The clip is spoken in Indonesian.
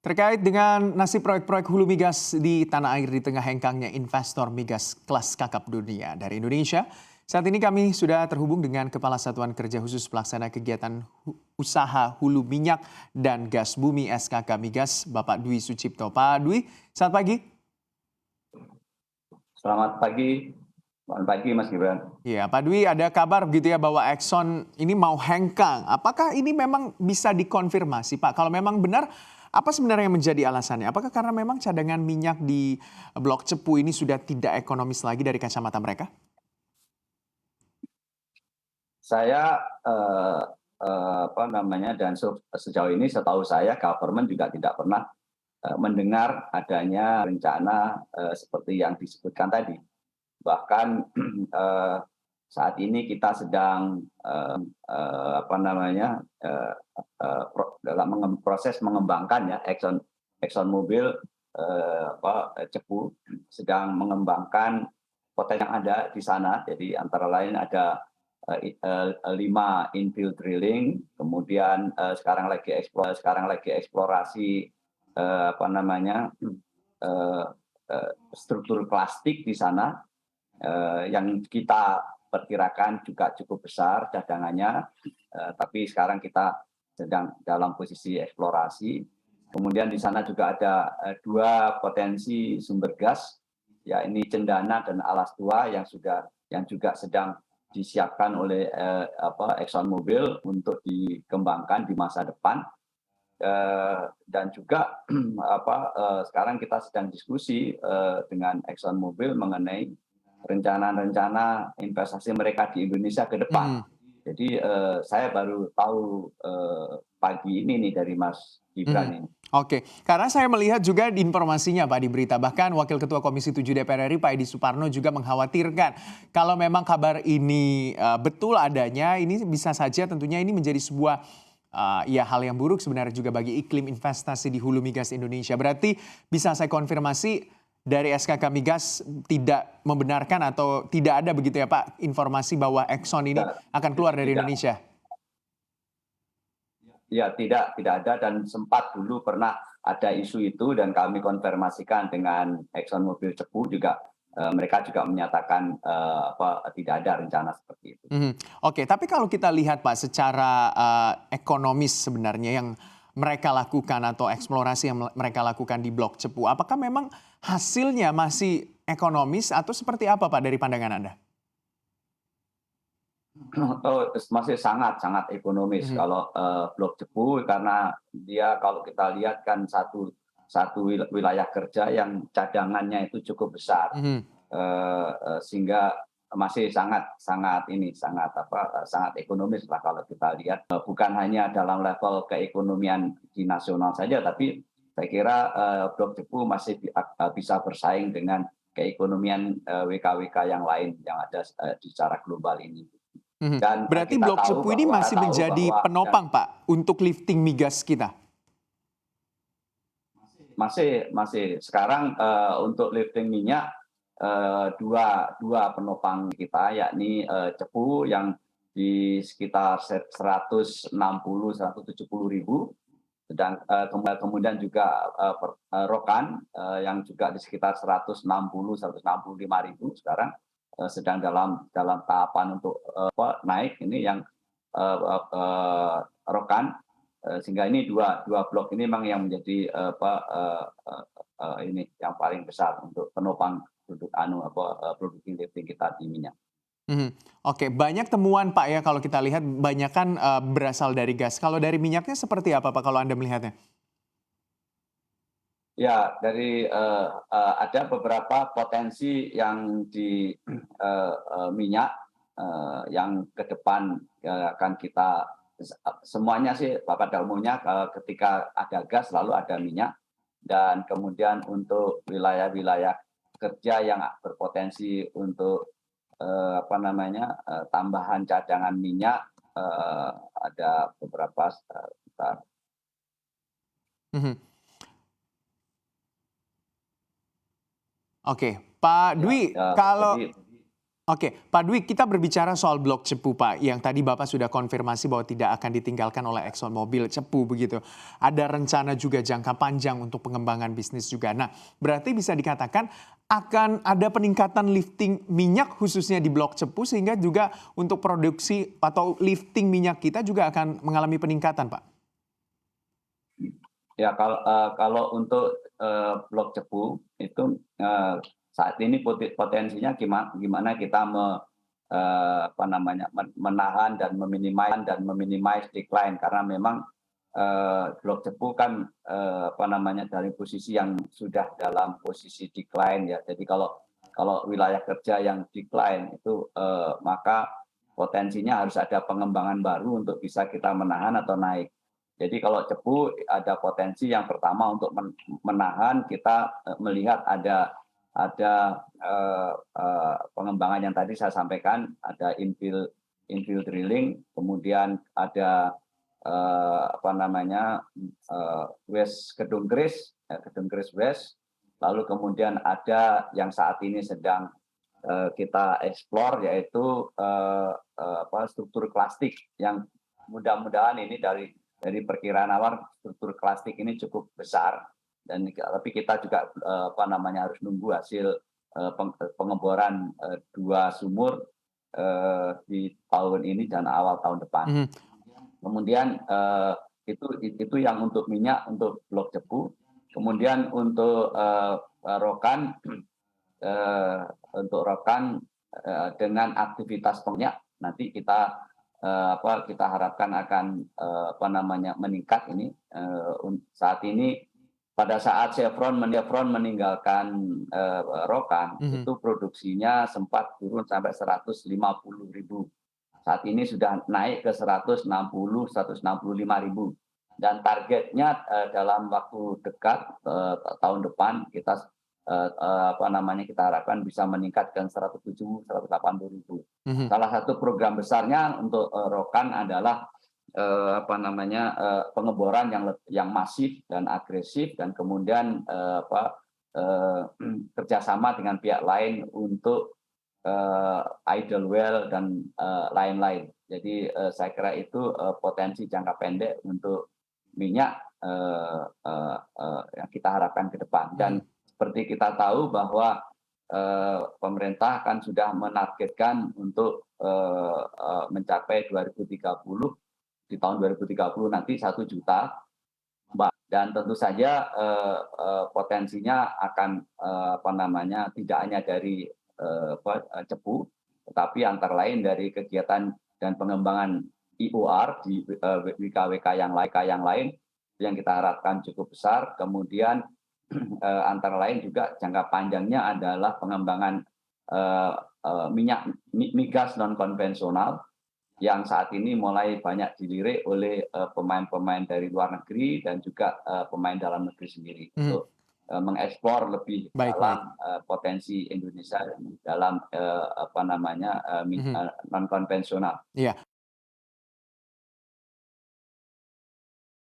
Terkait dengan nasib proyek-proyek hulu migas di tanah air di tengah hengkangnya investor migas kelas kakap dunia dari Indonesia, saat ini kami sudah terhubung dengan Kepala Satuan Kerja Khusus Pelaksana Kegiatan Usaha Hulu Minyak dan Gas Bumi SKK Migas, Bapak Dwi Sucipto. Pak Dwi, selamat pagi. Selamat pagi, selamat pagi Mas Gibran. Ya, Pak Dwi, ada kabar begitu ya bahwa Exxon ini mau hengkang. Apakah ini memang bisa dikonfirmasi, Pak? Kalau memang benar, apa sebenarnya yang menjadi alasannya? Apakah karena memang cadangan minyak di Blok Cepu ini sudah tidak ekonomis lagi dari kacamata mereka? Saya dan sejauh ini setahu saya government juga tidak pernah mendengar adanya rencana seperti yang disebutkan tadi. Bahkan eh, saat ini kita sedang dalam proses mengembangkan ya Exxon Mobil Cepu sedang mengembangkan potensi yang ada di sana. Jadi antara lain ada 5 infill drilling, kemudian sekarang lagi eksplorasi eh, struktur plastik di sana yang kita perkirakan juga cukup besar cadangannya, tapi sekarang kita sedang dalam posisi eksplorasi. Kemudian di sana juga ada 2 potensi sumber gas, ya ini Cendana dan Alas Tua yang juga sedang disiapkan oleh ExxonMobil untuk dikembangkan di masa depan. Dan juga sekarang kita sedang diskusi dengan ExxonMobil mengenai rencana-rencana investasi mereka di Indonesia ke depan. Jadi saya baru tahu pagi ini nih dari Mas Gibran ini. Oke, karena saya melihat juga di informasinya Pak di berita, bahkan Wakil Ketua Komisi 7 DPR RI Pak Edi Suparno juga mengkhawatirkan kalau memang kabar ini betul adanya, ini bisa saja tentunya ini menjadi sebuah hal yang buruk sebenarnya juga bagi iklim investasi di hulu migas Indonesia. Berarti bisa saya konfirmasi dari SKK Migas tidak membenarkan atau tidak ada begitu ya Pak informasi bahwa Exxon ini akan keluar dari Tidak. Indonesia? Ya, tidak ada, dan sempat dulu pernah ada isu itu dan kami konfirmasikan dengan ExxonMobil Cepu juga mereka juga menyatakan tidak ada rencana seperti itu. Oke, tapi kalau kita lihat Pak secara ekonomis sebenarnya yang mereka lakukan atau eksplorasi yang mereka lakukan di Blok Cepu, apakah memang hasilnya masih ekonomis atau seperti apa Pak dari pandangan Anda? Oh, masih sangat ekonomis kalau Blok Cepu, karena dia kalau kita lihat kan satu wilayah kerja yang cadangannya itu cukup besar, sehingga masih sangat ekonomis lah kalau kita lihat. Bukan hanya dalam level keekonomian di nasional saja, tapi saya kira Blok Cepu masih bisa bersaing dengan keekonomian WK-WK yang lain yang ada secara global ini. Dan Berarti kita Blok tahu Cepu ini masih menjadi penopang Pak untuk lifting migas kita? masih sekarang untuk lifting minyak dua penopang kita, yakni Cepu yang di sekitar 160-170 ribu, sedang kemudian juga Rokan yang juga di sekitar 160-165 ribu sekarang sedang dalam tahapan untuk naik ini yang Rokan. Sehingga ini dua blok ini memang yang menjadi ini yang paling besar untuk penopang produksi lifting kita di minyak. Oke, banyak temuan Pak ya kalau kita lihat banyak kan berasal dari gas. Kalau dari minyaknya seperti apa Pak kalau Anda melihatnya? Ya, dari ada beberapa potensi yang di minyak yang ke depan akan kita semuanya sih pada umumnya ketika ada gas lalu ada minyak, dan kemudian untuk wilayah-wilayah kerja yang berpotensi untuk tambahan cadangan minyak ada beberapa sekitar. Oke, Pak Ya, Dwi, kalau jadi Oke, Pak Dwi, kita berbicara soal Blok Cepu, Pak, yang tadi Bapak sudah konfirmasi bahwa tidak akan ditinggalkan oleh ExxonMobil Cepu begitu. Ada rencana juga jangka panjang untuk pengembangan bisnis juga. Nah, berarti bisa dikatakan akan ada peningkatan lifting minyak khususnya di Blok Cepu sehingga juga untuk produksi atau lifting minyak kita juga akan mengalami peningkatan, Pak. Ya, kalau untuk Blok Cepu itu saat ini potensinya gimana kita menahan dan meminimais decline, karena memang Blok Cepu kan dari posisi yang sudah dalam posisi decline ya. Jadi kalau wilayah kerja yang decline itu maka potensinya harus ada pengembangan baru untuk bisa kita menahan atau naik. Jadi kalau Cepu ada potensi yang pertama untuk menahan, kita melihat ada pengembangan yang tadi saya sampaikan, ada infill drilling, kemudian ada West Kedung Kris West, lalu kemudian ada yang saat ini sedang kita explore, yaitu struktur klastik yang mudah-mudahan ini dari perkiraan awal struktur klastik ini cukup besar, dan tapi kita juga harus nunggu hasil pengeboran 2 sumur di tahun ini dan awal tahun depan. Kemudian itu yang untuk minyak untuk Blok Cepu. Kemudian untuk Rokan dengan aktivitas minyak nanti kita harapkan akan meningkat ini. Saat ini pada saat Chevron meninggalkan Rokan, itu produksinya sempat turun sampai 150.000. Saat ini sudah naik ke 160.000, 165.000. Dan targetnya dalam waktu dekat tahun depan kita kita harapkan bisa meningkatkan 170.000, 180.000. Salah satu program besarnya untuk Rokan adalah pengeboran yang masif dan agresif, dan kemudian kerjasama dengan pihak lain untuk idle well dan lain-lain. Jadi saya kira itu potensi jangka pendek untuk minyak yang kita harapkan ke depan. Dan seperti kita tahu bahwa pemerintah kan sudah menargetkan untuk mencapai 2030, di tahun 2030 nanti 1 juta. Dan tentu saja potensinya akan tidak hanya dari Cepu, tetapi antara lain dari kegiatan dan pengembangan IOR di WKWK yang lain yang kita harapkan cukup besar. Kemudian antara lain juga jangka panjangnya adalah pengembangan migas non konvensional yang saat ini mulai banyak dilirik oleh pemain-pemain dari luar negeri dan juga pemain dalam negeri sendiri untuk mengeksplor lebih dalam potensi Indonesia dalam non konvensional. Iya.